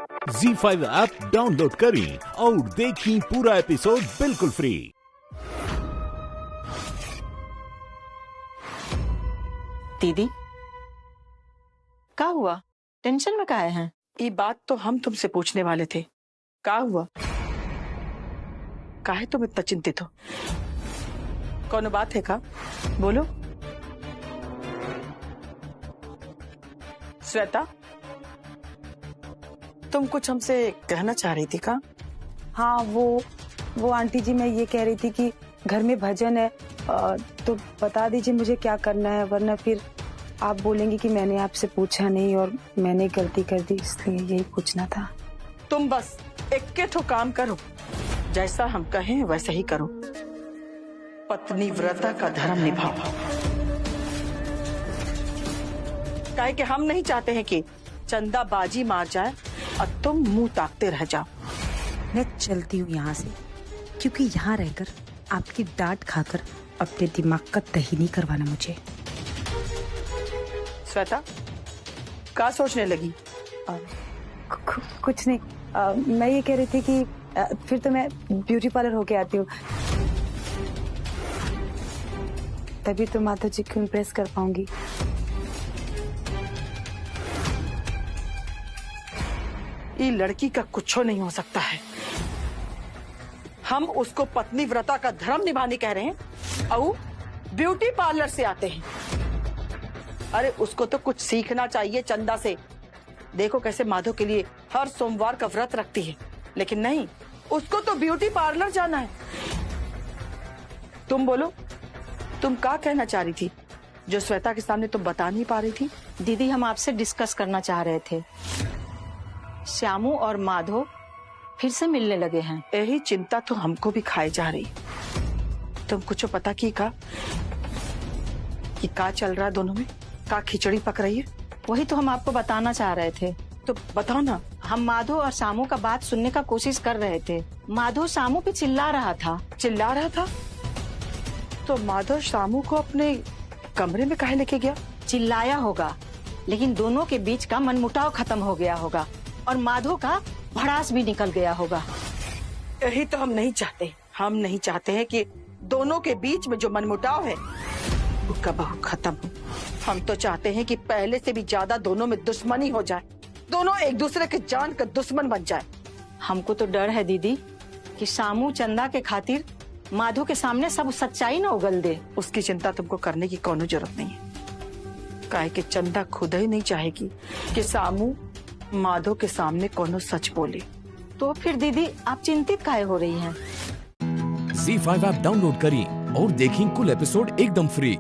ZEE5 app download करें और देखें पूरा एपिसोड बिल्कुल फ्री। दीदी का हुआ? टेंशन में काहे हैं? ये बात तो हम तुमसे पूछने वाले थे। का हुआ? काहे तुम इतना चिंतित हो? कौन बात है? का बोलो। श्वेता, तुम कुछ हमसे कहना चाह रही थी का? हाँ, वो आंटी जी, मैं ये कह रही थी कि घर में भजन है, तो बता दीजिए मुझे क्या करना है, वरना फिर आप बोलेंगे कि मैंने आपसे पूछा नहीं और मैंने गलती कर दी, इसलिए यही पूछना था। तुम बस एक ठो काम करो, जैसा हम कहें वैसा ही करो। पत्नी व्रता का धर्म निभाओ। काहे कि हम नहीं चाहते हैं कि चंदा बाजी मार जाए और तुम मुंह ताकते रह जाओ। मैं चलती हूँ यहाँ से, क्योंकि यहाँ रहकर आपकी डांट खाकर अपने दिमाग का दही नहीं करवाना मुझे। श्वेता, क्या सोचने लगी? कुछ नहीं, मैं ये कह रही थी कि फिर तो मैं ब्यूटी पार्लर होके आती हूँ, तभी तो माता जी को इम्प्रेस कर पाऊंगी। ये लड़की का कुछ नहीं हो सकता है। हम उसको पत्नी व्रता का धर्म निभाने कह रहे हैं और ब्यूटी पार्लर से आते हैं। अरे उसको तो कुछ सीखना चाहिए चंदा से। देखो कैसे माधव के लिए हर सोमवार का व्रत रखती है, लेकिन नहीं, उसको तो ब्यूटी पार्लर जाना है। तुम बोलो, तुम क्या कहना चाह रही थी जो श्वेता के सामने तुम बता नहीं पा रही थी? दीदी, हम आपसे डिस्कस करना चाह रहे थे। श्यामू और माधव फिर से मिलने लगे हैं। यही चिंता तो हमको भी खाए जा रही। तुम कुछ पता की का कि का चल रहा है दोनों में? का खिचड़ी पक रही है? वही तो हम आपको बताना चाह रहे थे। तो बताओ ना। हम माधव और शामू का बात सुनने का कोशिश कर रहे थे। माधव शामू पे चिल्ला रहा था। चिल्ला रहा था? तो माधव शामू को अपने कमरे में काहे लेके गया? चिल्लाया होगा, लेकिन दोनों के बीच का मनमुटाव खत्म हो गया होगा और माधव का भड़ास भी निकल गया होगा। यही तो हम नहीं चाहते। हम नहीं चाहते हैं कि दोनों के बीच में जो मनमुटाव है वो कब खत्म हो। हम तो चाहते हैं कि पहले से भी ज्यादा दोनों में दुश्मनी हो जाए, दोनों एक दूसरे के जान का दुश्मन बन जाए। हमको तो डर है दीदी कि शामू चंदा के खातिर माधव के सामने सब सच्चाई न उगल दे। उसकी चिंता तुमको करने की कोनो जरूरत नहीं है। काहे कि चंदा खुद ही नहीं चाहेगी कि शामू माधव के सामने कोनो सच बोले। तो फिर दीदी आप चिंतित काहे हो रही हैं? ZEE5 ऐप डाउनलोड करें और देखें कुल एपिसोड एकदम फ्री।